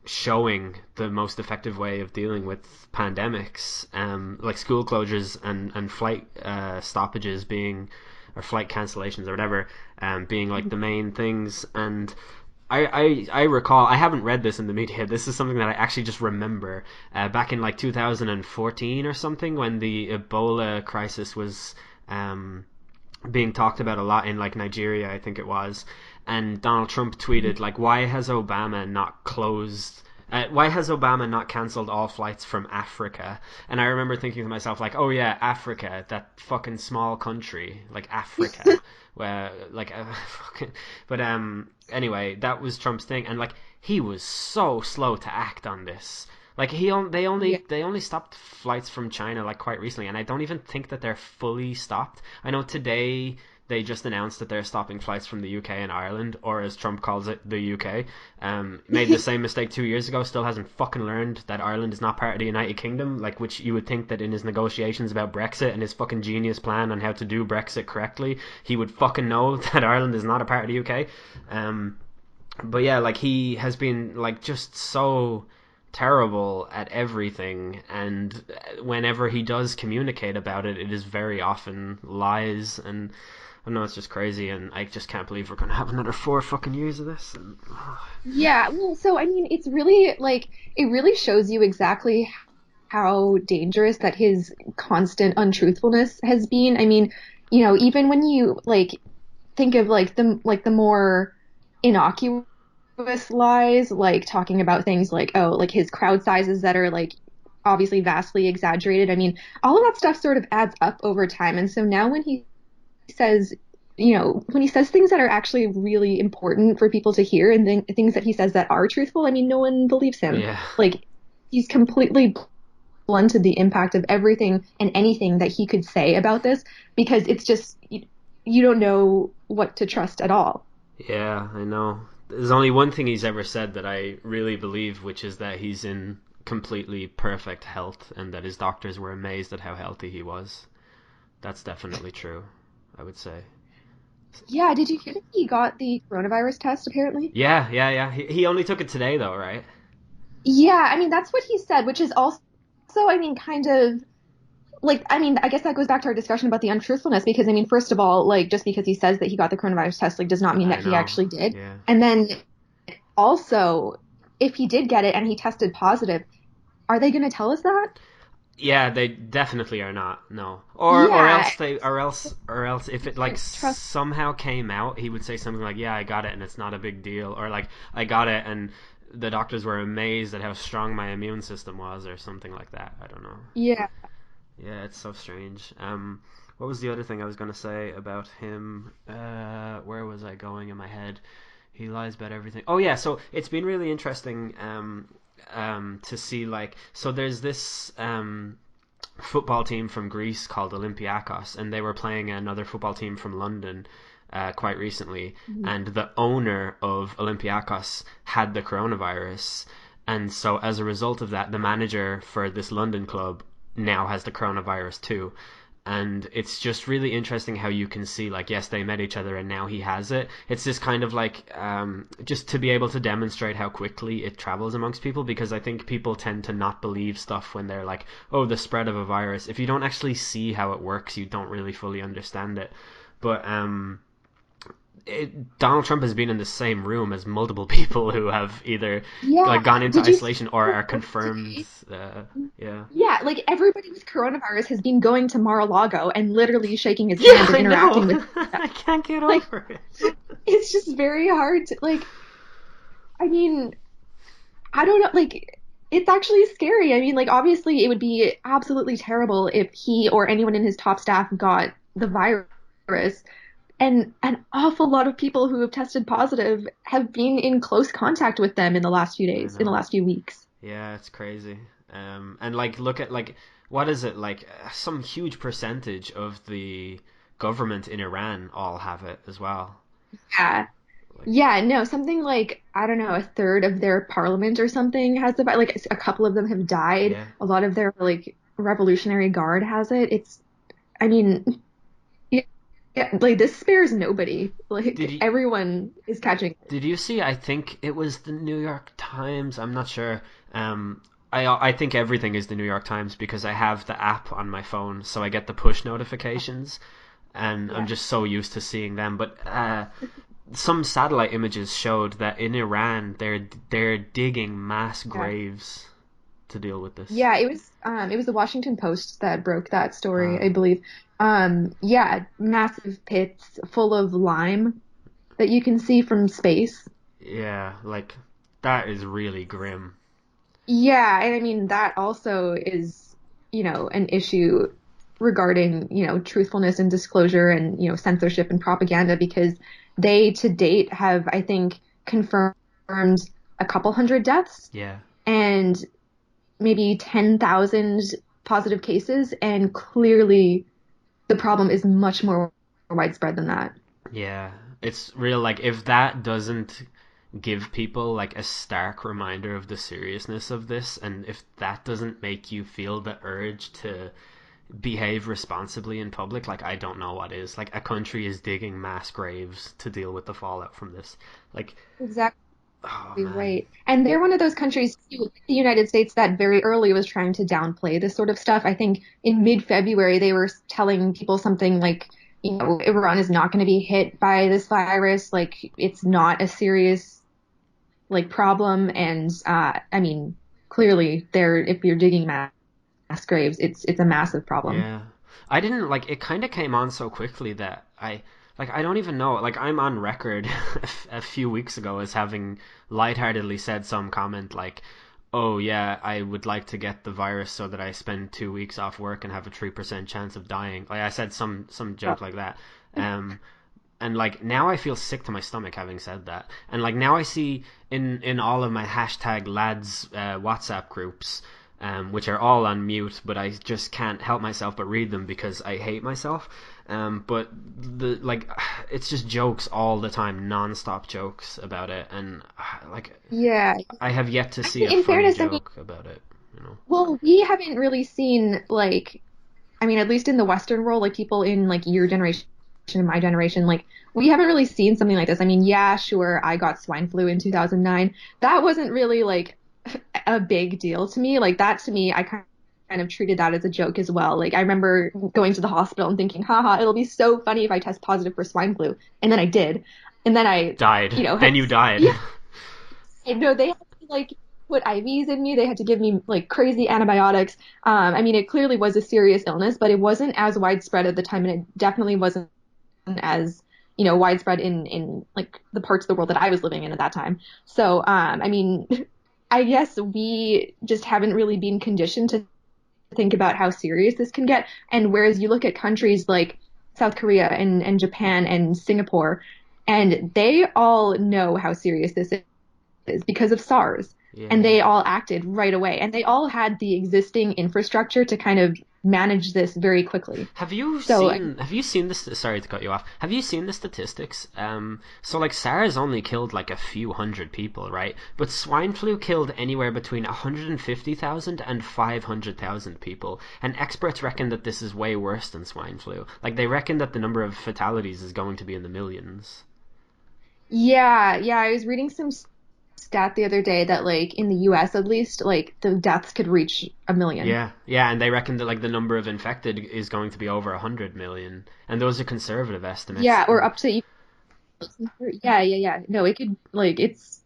showing the most effective way of dealing with pandemics, like school closures and flight stoppages being, or flight cancellations or whatever, being like the main things. And I recall, I haven't read this in the media, this is something that I actually just remember, back in like 2014 or something, when the Ebola crisis was being talked about a lot in like Nigeria, I think it was, and Donald Trump tweeted like, why has Obama not cancelled all flights from Africa? And I remember thinking to myself like, oh yeah, Africa, that fucking small country, like Africa, where like, but anyway, that was Trump's thing, and like he was so slow to act on this. Like Yeah. they only stopped flights from China like quite recently, and I don't even think that they're fully stopped. I know today they just announced that they're stopping flights from the UK and Ireland, or as Trump calls it, the UK. Made the same mistake 2 years ago, still hasn't fucking learned that Ireland is not part of the United Kingdom, like which you would think that in his negotiations about Brexit and his fucking genius plan on how to do Brexit correctly, he would fucking know that Ireland is not a part of the UK. But yeah, like he has been like just so terrible at everything, and whenever he does communicate about it, it is very often lies, and I know it's just crazy, and I just can't believe we're gonna have another 4 fucking years of this. And, Yeah, well, so I mean, it's really like it really shows you exactly how dangerous that his constant untruthfulness has been. I mean, even when you like think of like the more innocuous lies, like talking about things like, oh, like his crowd sizes that are like obviously vastly exaggerated. I mean, all of that stuff sort of adds up over time. And so now says, when he says things that are actually really important for people to hear and things that he says that are truthful, I mean, no one believes him. yeah, Like, he's completely blunted the impact of everything and anything that he could say about this because it's just, you don't know what to trust at all. yeah, I know. There's only one thing he's ever said that I really believe, which is that he's in completely perfect health, and that his doctors were amazed at how healthy he was. That's definitely true, I would say. Yeah, did you hear that he got the coronavirus test apparently? Yeah, yeah, yeah. He only took it today, though, right? Yeah, I mean, that's what he said, which is also, I mean, kind of like, I mean, I guess that goes back to our discussion about the untruthfulness because, I mean, first of all, like, just because he says that he got the coronavirus test, like, does not mean I that he know. actually did. Yeah. And then also, if he did get it and he tested positive, are they going to tell us that? Yeah, they definitely are not. No. Or Yeah, else or else if it like can't trust. somehow came out, he would say something like, "Yeah, I got it and it's not a big deal," or like, "I got it and the doctors were amazed at how strong my immune system was," or something like that. I don't know. Yeah. Yeah, it's so strange. What was the other thing I was gonna say about him? Where was I going in my head? He lies about everything. Oh yeah, so it's been really interesting to see like, so there's this football team from Greece called Olympiakos, and they were playing another football team from London quite recently, Mhm. and the owner of Olympiakos had the coronavirus, and so as a result of that, the manager for this London club now has the coronavirus too. And it's just really interesting how you can see like, yes, they met each other and now he has it. It's this kind of like just to be able to demonstrate how quickly it travels amongst people, because I think people tend to not believe stuff when they're like, oh, the spread of a virus. If you don't actually see how it works, you don't really fully understand it. But Donald Trump has been in the same room as multiple people who have either Yeah. like gone into Did you see isolation or the are post confirmed. today? Yeah. Yeah, like everybody with coronavirus has been going to Mar-a-Lago and literally shaking his Yeah, hands and I know. interacting with them. I can't get Like, over it. it's just very hard to, like, I mean, I don't know, like, it's actually scary. I mean, like obviously it would be absolutely terrible if he or anyone in his top staff got the virus. And an awful lot of people who have tested positive have been in close contact with them in the last few I days, in the know. last few weeks. Yeah, it's crazy. And like, look at like, what is it like? Some huge percentage of the government in Iran all have it as well. Yeah. Like, Yeah, no, something like, I don't know, a third of their parliament or something has the, like a couple of them have died. yeah. A lot of their like Revolutionary Guard has it. I mean, yeah, yeah, like this spares nobody. Did Like you everyone is catching it. did you see? I think it was the New York Times. I'm not sure. I think everything is the New York Times because I have the app on my phone, so I get the push notifications, and I'm Yeah. just so used to seeing them. But some satellite images showed that in Iran they're digging mass Yeah. graves to deal with this. Yeah, it was the Washington Post that broke that story, Uh, I believe. Yeah, massive pits full of lime that you can see from space. yeah, like that is really grim. Yeah, and I mean that also is, an issue regarding, truthfulness and disclosure and, censorship and propaganda because they to date have, I think, confirmed a couple hundred deaths Yeah, and maybe 10,000 positive cases, and clearly the problem is much more widespread than that. yeah. It's real. Like if that doesn't give people like a stark reminder of the seriousness of this, and if that doesn't make you feel the urge to behave responsibly in public, like I don't know what is. Like a country is digging mass graves to deal with the fallout from this. Like, Exactly. oh man, Right. And they're one of those countries, too, like the United States, that very early was trying to downplay this sort of stuff. I think in mid-February, they were telling people something like, Iran is not going to be hit by this virus. Like, it's not a serious, like, problem. And, I mean, clearly, if you're digging mass graves, it's a massive problem. yeah. I didn't like it. Kind of came on so quickly that I don't even know. Like I'm on record a few weeks ago as having lightheartedly said some comment like, "Oh yeah, I would like to get the virus so that I spend 2 weeks off work and have a 3% chance of dying." Like I said some Oh, joke like that. Um, and like now I feel sick to my stomach having said that. And like now I see in all of my hashtag lads WhatsApp groups, which are all on mute, but I just can't help myself but read them because I hate myself. But the like, it's just jokes all the time, non-stop jokes about it, and like yeah. I have yet to I see mean, a in funny fairness, I mean, joke about it. You know? well, we haven't really seen like I mean, at least in the Western world, like people in like your generation and my generation, like we haven't really seen something like this. I mean, yeah, sure, I got swine flu in 2009. That wasn't really like a big deal to me. Like that to me, I kind of treated that as a joke as well. Like I remember going to the hospital and thinking, haha, it'll be so funny if I test positive for swine flu. And then I did. And then Died. had, Then you died. yeah, no, they had to like put IVs in me. They had to give me like crazy antibiotics. I mean, it clearly was a serious illness, but it wasn't as widespread at the time, and it definitely wasn't as widespread in like the parts of the world that I was living in at that time. So, I mean, I guess we just haven't really been conditioned to think about how serious this can get. And whereas you look at countries like South Korea and Japan and Singapore, and they all know how serious this is because of SARS. And Yeah. they all acted right away. And they all had the existing infrastructure to kind of manage this very quickly. So, Have you seen this? Sorry to cut you off. Have you seen the statistics? So like SARS only killed like a few hundred people, right? But swine flu killed anywhere between 150,000 and 500,000 people. And experts reckon that this is way worse than swine flu. Like they reckon that the number of fatalities is going to be in the millions. yeah, yeah, I was reading some stat the other day that like in the US at least, like the deaths could reach 1 million. Yeah, yeah, and they reckon that like the number of infected is going to be over 100 million, and those are conservative estimates. Yeah, or up to yeah, yeah, yeah. No, it could like it's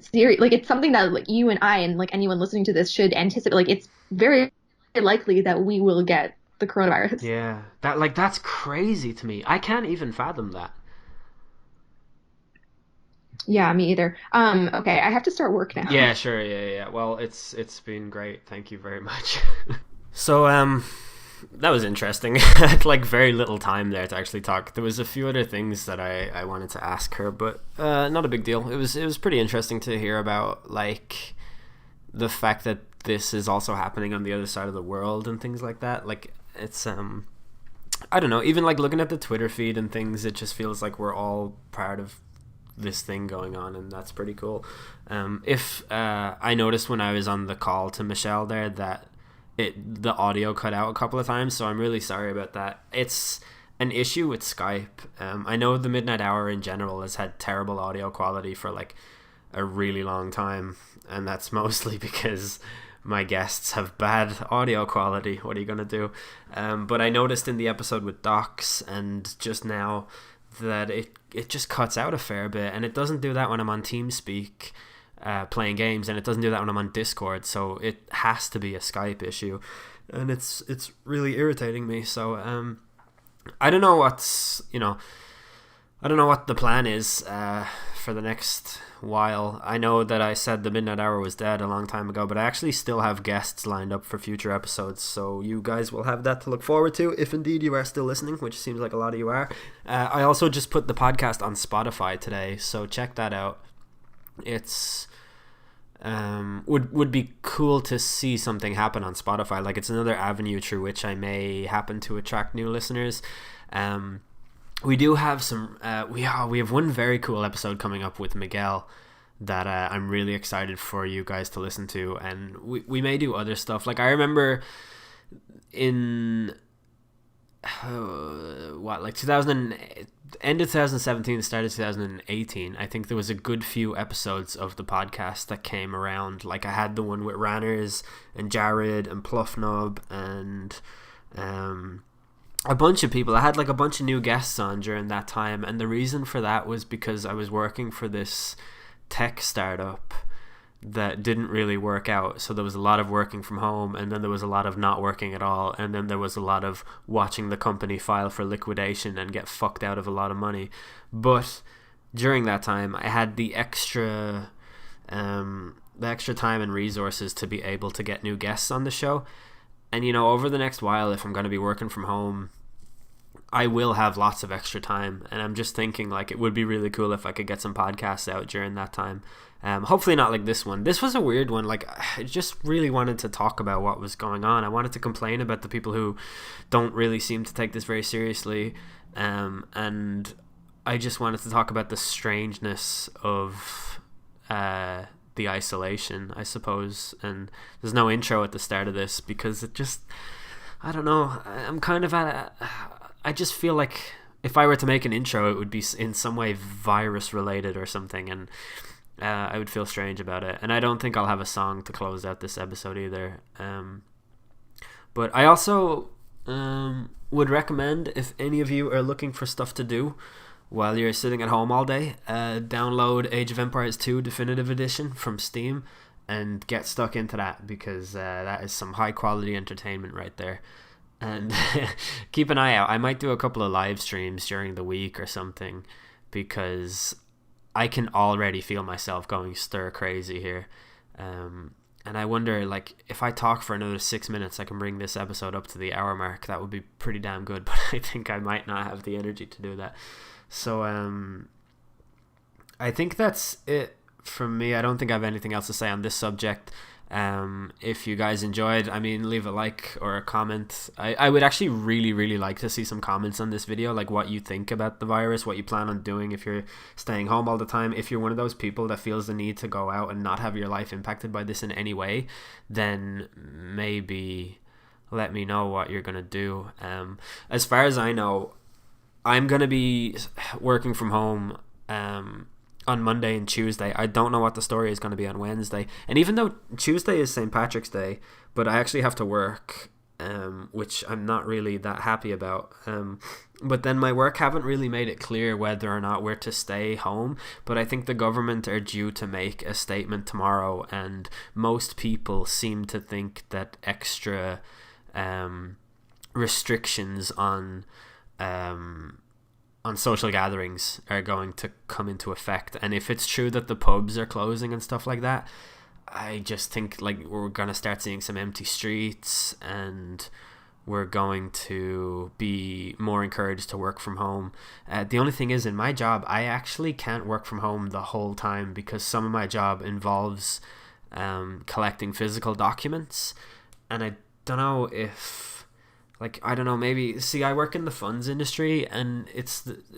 serious. Like it's something that like you and I and like anyone listening to this should anticipate. Like it's very likely that we will get the coronavirus. Yeah, that's crazy to me. I can't even fathom that. Yeah, me either. Okay, I have to start work now. Yeah, sure. Yeah. Well, it's been great. Thank you very much. So that was interesting. I had like very little time there to actually talk. There was a few other things that I wanted to ask her, but not a big deal. It was pretty interesting to hear about like the fact that this is also happening on the other side of the world and things like that. Like it's I don't know, even like looking at the Twitter feed and things, it just feels like we're all part of this thing going on, and that's pretty cool. If I noticed when I was on the call to Michelle there that the audio cut out a couple of times, so I'm really sorry about that. It's an issue with Skype. I know the Midnight Hour in general has had terrible audio quality for like a really long time, and that's mostly because my guests have bad audio quality. What are you gonna do? But I noticed in the episode with Docs and just now that it just cuts out a fair bit, and it doesn't do that when I'm on TeamSpeak playing games, and it doesn't do that when I'm on Discord. So it has to be a Skype issue, and it's really irritating me. So I don't know I don't know what the plan is for the next while. I know that I said the Midnight Hour was dead a long time ago, but I actually still have guests lined up for future episodes, so you guys will have that to look forward to, if indeed you are still listening, which seems like a lot of you are. I also just put the podcast on Spotify today, so check that out. It's would be cool to see something happen on Spotify. Like, it's another avenue through which I may happen to attract new listeners. We do have some we have one very cool episode coming up with Miguel that I'm really excited for you guys to listen to, and we may do other stuff. Like, I remember in like 2000, end of 2017, start of 2018, I think there was a good few episodes of the podcast that came around. Like, I had the one with Ranners and Jared and Pluffnob and a bunch of people. I had like a bunch of new guests on during that time, and the reason for that was because I was working for this tech startup that didn't really work out. So there was a lot of working from home, and then there was a lot of not working at all, and then there was a lot of watching the company file for liquidation and get fucked out of a lot of money. But during that time, I had the extra time and resources to be able to get new guests on the show. And, over the next while, if I'm going to be working from home, I will have lots of extra time. And I'm just thinking, like, it would be really cool if I could get some podcasts out during that time. Hopefully not like this one. This was a weird one. Like, I just really wanted to talk about what was going on. I wanted to complain about the people who don't really seem to take this very seriously. And I just wanted to talk about the strangeness of the isolation, I suppose. And there's no intro at the start of this because it just, I don't know, I'm kind of I just feel like if I were to make an intro, it would be in some way virus related or something, and I would feel strange about it. And I don't think I'll have a song to close out this episode either. But I also would recommend, if any of you are looking for stuff to do while you're sitting at home all day, download Age of Empires 2 Definitive Edition from Steam and get stuck into that, because that is some high quality entertainment right there. And keep an eye out. I might do a couple of live streams during the week or something, because I can already feel myself going stir crazy here. And I wonder, like, if I talk for another 6 minutes, I can bring this episode up to the hour mark. That would be pretty damn good, but I think I might not have the energy to do that. So I think that's it from me. I don't think I have anything else to say on this subject. If you guys enjoyed, leave a like or a comment. I would actually really, really like to see some comments on this video, like what you think about the virus, what you plan on doing if you're staying home all the time. If you're one of those people that feels the need to go out and not have your life impacted by this in any way, then maybe let me know what you're gonna do. As far as I know, I'm gonna be working from home on Monday and Tuesday. I don't know what the story is going to be on Wednesday. And even though Tuesday is St. Patrick's Day, but I actually have to work, which I'm not really that happy about. But then my work haven't really made it clear whether or not we're to stay home. But I think the government are due to make a statement tomorrow, and most people seem to think that extra restrictions on on social gatherings are going to come into effect. And if it's true that the pubs are closing and stuff like that, I just think like we're gonna start seeing some empty streets, and we're going to be more encouraged to work from home. The only thing is, in my job, I actually can't work from home the whole time because some of my job involves collecting physical documents, and I don't know if, like, I don't know, maybe, see, I work in the funds industry, and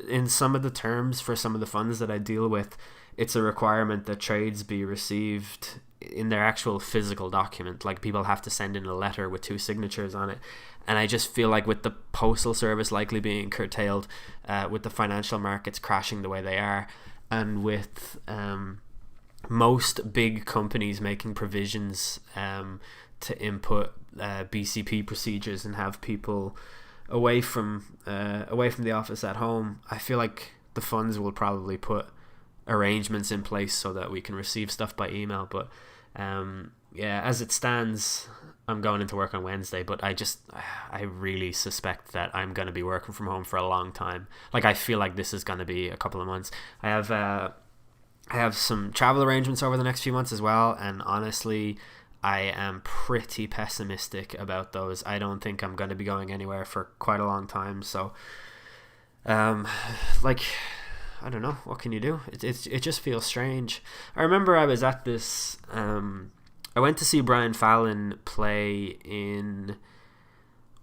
in some of the terms for some of the funds that I deal with, it's a requirement that trades be received in their actual physical document. Like, people have to send in a letter with 2 signatures on it. And I just feel like with the postal service likely being curtailed, with the financial markets crashing the way they are, and with most big companies making provisions to input BCP procedures and have people away from the office at home, I feel like the funds will probably put arrangements in place so that we can receive stuff by email. But yeah, as it stands, I'm going into work on Wednesday, but I really suspect that I'm going to be working from home for a long time. Like, I feel like this is going to be a couple of months. I have some travel arrangements over the next few months as well, and honestly, I am pretty pessimistic about those. I don't think I'm going to be going anywhere for quite a long time. So, like, I don't know, what can you do? It just feels strange. I remember I was at this, I went to see Brian Fallon play in,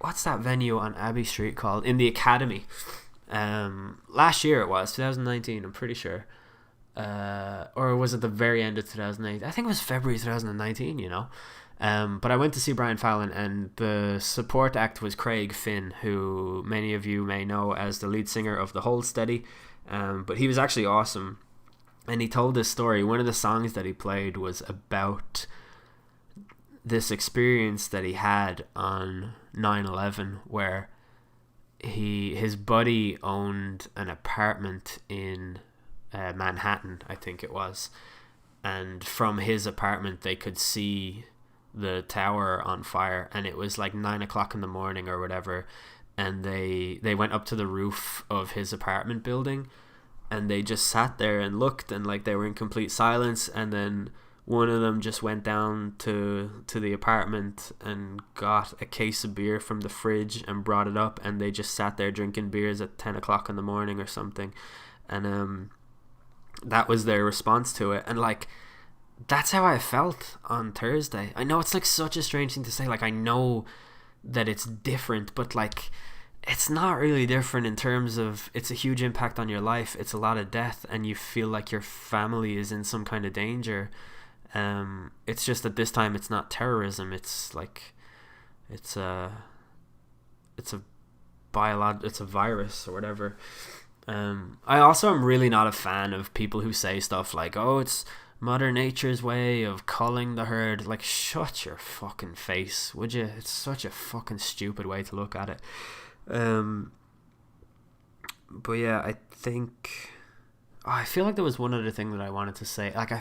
what's that venue on Abbey Street called? In the Academy. Last year it was, 2019, I'm pretty sure. Or was it the very end of 2008? I think it was February 2019, you know. But I went to see Brian Fallon, and the support act was Craig Finn, who many of you may know as the lead singer of The Hold Steady. But he was actually awesome, and he told this story. One of the songs that he played was about this experience that he had on 9/11, where his buddy owned an apartment in Manhattan, I think it was, and from his apartment they could see the tower on fire, and it was like 9 o'clock in the morning or whatever, and they went up to the roof of his apartment building, and they just sat there and looked, and like they were in complete silence, and then one of them just went down to the apartment and got a case of beer from the fridge and brought it up, and they just sat there drinking beers at 10 o'clock in the morning or something, and that was their response to it. And like, that's how I felt on Thursday. I know it's like such a strange thing to say, like I know that it's different, but like it's not really different in terms of it's a huge impact on your life. It's a lot of death, and you feel like your family is in some kind of danger. It's just that this time it's not terrorism. It's like it's a virus or whatever. I also am really not a fan of people who say stuff like, "Oh, it's Mother Nature's way of culling the herd." Like, shut your fucking face, would you? It's such a fucking stupid way to look at it. But yeah, I think I feel like there was one other thing that I wanted to say. Like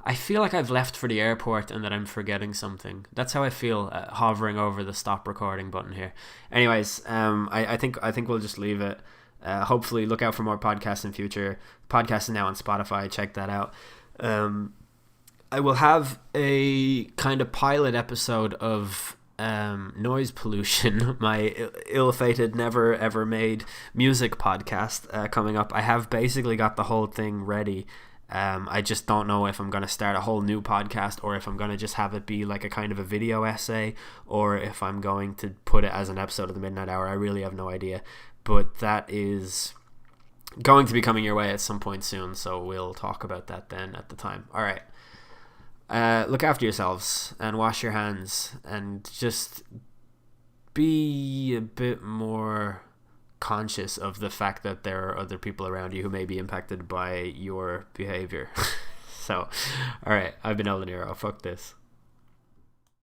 I feel like I've left for the airport and that I'm forgetting something. That's how I feel hovering over the stop recording button here. Anyways, I think we'll just leave it. Hopefully look out for more podcasts in future. Podcast is now on Spotify. Check that out. I will have a kind of pilot episode of noise pollution, my ill-fated, never ever made music podcast coming up. I have basically got the whole thing ready. I just don't know if I'm going to start a whole new podcast, or if I'm going to just have it be like a kind of a video essay, or if I'm going to put it as an episode of the Midnight Hour. I really have no idea, but that is going to be coming your way at some point soon, so we'll talk about that then at the time. All right. Look after yourselves and wash your hands, and just be a bit more conscious of the fact that there are other people around you who may be impacted by your behavior. So, all right, I've been El De Niro. Fuck this.